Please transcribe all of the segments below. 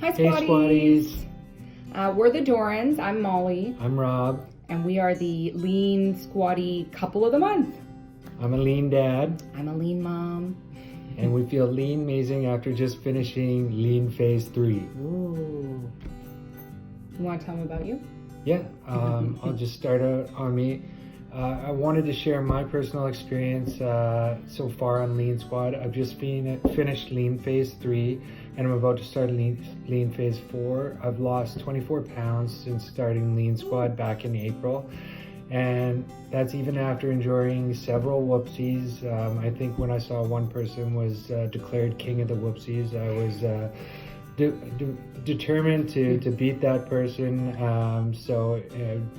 Hi, Hey, Squadies. Squadies. We're the Dorans. I'm Molly. I'm Rob. And we are the Lean Squaddy Couple of the Month. I'm a lean dad. I'm a lean mom. And we feel lean amazing after just finishing Lean Phase 3. Ooh. You want to tell them about you? Yeah, I'll just start out on me. I wanted to share my personal experience so far on Lean Squad. I've just finished Lean Phase 3 and I'm about to start Lean Phase 4. I've lost 24 pounds since starting Lean Squad back in April. And that's even after enduring several whoopsies. I think when I saw one person was declared king of the whoopsies, I was determined to beat that person. So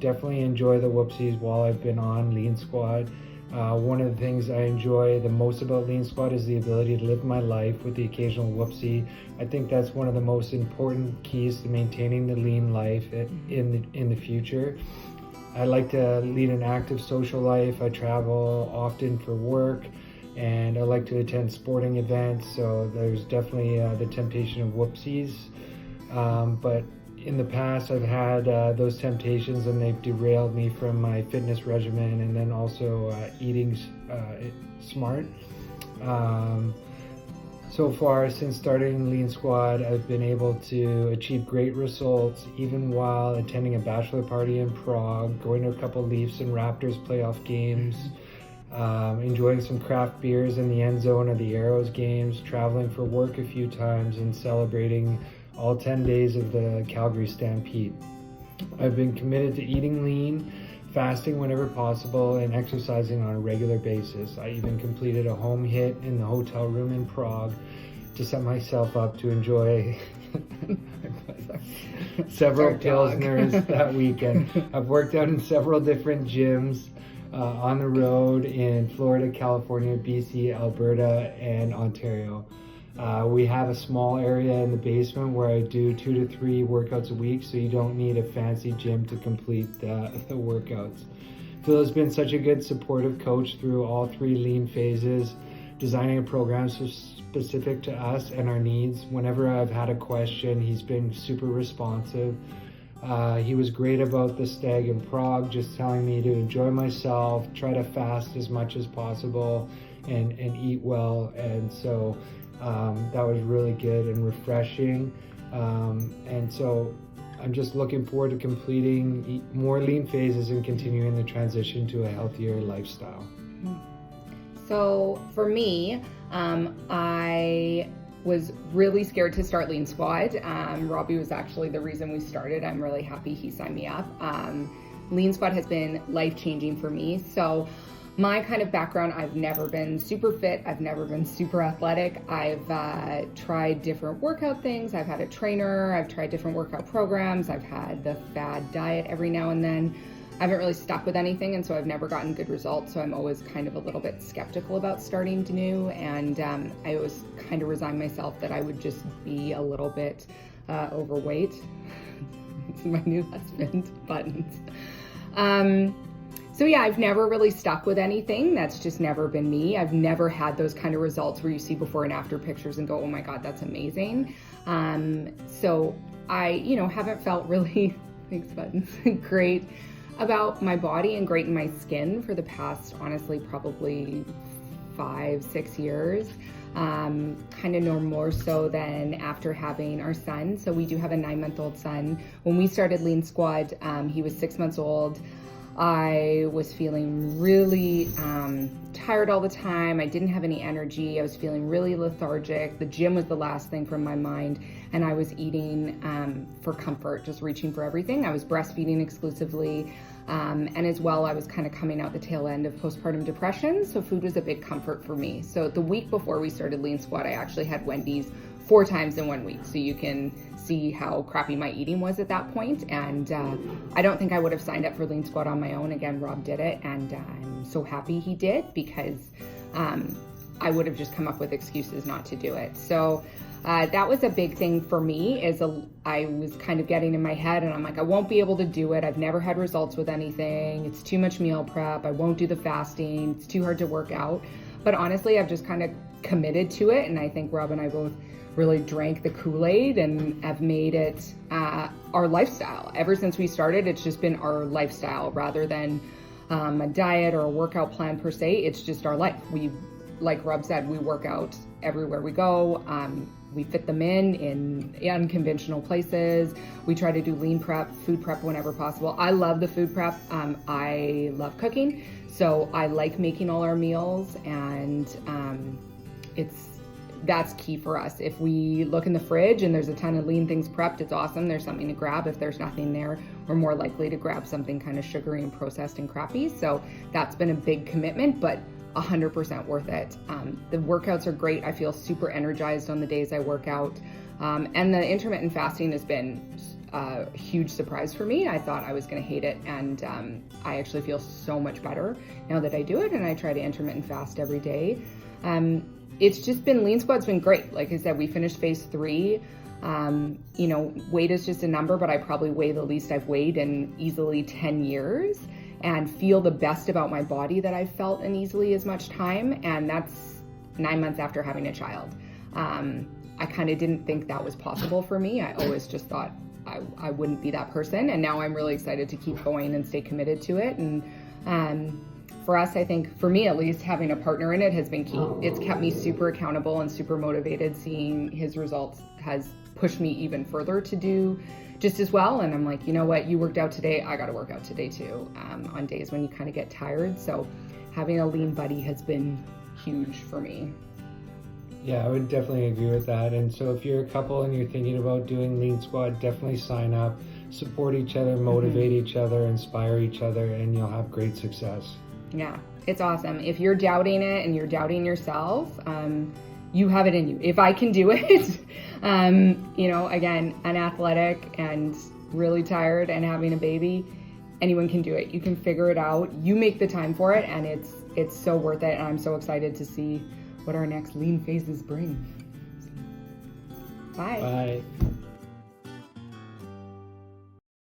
definitely enjoy the whoopsies while I've been on Lean Squad. One of the things I enjoy the most about Lean Squad is the ability to live my life with the occasional whoopsie. I think that's one of the most important keys to maintaining the lean life in the future. I like to lead an active social life. I travel often for work, and I like to attend sporting events, so there's definitely the temptation of whoopsies. But in the past, I've had those temptations, and they've derailed me from my fitness regimen, and then also eating smart. So far, since starting Lean Squad, I've been able to achieve great results, even while attending a bachelor party in Prague, going to a couple Leafs and Raptors playoff games, enjoying some craft beers in the end zone of the Arrows games, traveling for work a few times, and celebrating all 10 days of the Calgary Stampede. I've been committed to eating lean, fasting whenever possible, and exercising on a regular basis. I even completed a home hit in the hotel room in Prague to set myself up to enjoy several Pilsners that weekend. I've worked out in several different gyms on the road in Florida, California, BC, Alberta, and Ontario. We have a small area in the basement where I do 2 to 3 workouts a week, so you don't need a fancy gym to complete the workouts. Phil has been such a good supportive coach through all 3 lean phases, designing a program specific to us and our needs. Whenever I've had a question, he's been super responsive. He was great about the stag in Prague, just telling me to enjoy myself, try to fast as much as possible, and eat well. And so that was really good and refreshing. And so I'm just looking forward to completing more lean phases and continuing the transition to a healthier lifestyle. So for me, I was really scared to start Lean Squad. Robbie was actually the reason we started. I'm really happy he signed me up. Lean Squad has been life-changing for me. So my kind of background, I've never been super fit. I've never been super athletic. I've tried different workout things. I've had a trainer. I've tried different workout programs. I've had the fad diet every now and then. I haven't really stuck with anything, and so I've never gotten good results. So I'm always kind of a little bit skeptical about starting new, and I always kind of resigned myself that I would just be a little bit overweight. It's my new husband, Buttons. So yeah, I've never really stuck with anything. That's just never been me. I've never had those kind of results where you see before and after pictures and go, oh my God, that's amazing. So I, haven't felt really, thanks Buttons, great about my body and great in my skin for the past, honestly, probably 5-6 years. Kind of no more so than after having our son. So we do have a 9-month-old son. When we started Lean Squad, he was 6 months old. I was feeling really tired all the time. I didn't have any energy. I was feeling really lethargic. The gym was the last thing from my mind. And I was eating for comfort, just reaching for everything. I was breastfeeding exclusively. And as well, I was kind of coming out the tail end of postpartum depression. So food was a big comfort for me. So the week before we started Lean Squad, I actually had Wendy's 4 times in 1 week. So you can see how crappy my eating was at that point. And I don't think I would have signed up for Lean Squad on my own. Again, Rob did it, and I'm so happy he did, because I would have just come up with excuses not to do it. So that was a big thing for me. I was kind of getting in my head, and I'm like, I won't be able to do it. I've never had results with anything. It's too much meal prep. I won't do the fasting. It's too hard to work out. But honestly, I've just kind of committed to it. And I think Rob and I both really drank the Kool-Aid and have made it our lifestyle. Ever since we started, it's just been our lifestyle rather than a diet or a workout plan per se. It's just our life. Like Rob said, we work out everywhere we go. We fit them in unconventional places. We try to do lean prep, food prep whenever possible. I love the food prep. I love cooking, so I like making all our meals, and that's key for us. If we look in the fridge and there's a ton of lean things prepped, it's awesome. There's something to grab. If there's nothing there, we're more likely to grab something kind of sugary and processed and crappy. So that's been a big commitment, but 100% worth it. The workouts are great. I feel super energized on the days I work out. And the intermittent fasting has been a huge surprise for me. I thought I was going to hate it, and I actually feel so much better now that I do it, and I try to intermittent fast every day. It's just been, LEANSQUAD's been great. Like I said, we finished phase 3. Weight is just a number, but I probably weigh the least I've weighed in easily 10 years. And feel the best about my body that I've felt in easily as much time. And that's 9 months after having a child. I kind of didn't think that was possible for me. I always just thought I wouldn't be that person. And now I'm really excited to keep going and stay committed to it. And for us, I think, for me at least, having a partner in it has been key. It's kept me super accountable and super motivated. Seeing his results has pushed me even further to do just as well. And I'm like, you know what, you worked out today, I got to work out today too, on days when you kind of get tired. So having a lean buddy has been huge for me. Yeah, I would definitely agree with that. And so if you're a couple and you're thinking about doing LEANSQUAD, definitely sign up, support each other, motivate each other, inspire each other, and you'll have great success. Yeah, it's awesome. If you're doubting it and you're doubting yourself, you have it in you. If I can do it, again, unathletic and really tired and having a baby, anyone can do it. You can figure it out. You make the time for it, and it's so worth it. And I'm so excited to see what our next lean phases bring. Bye. Bye.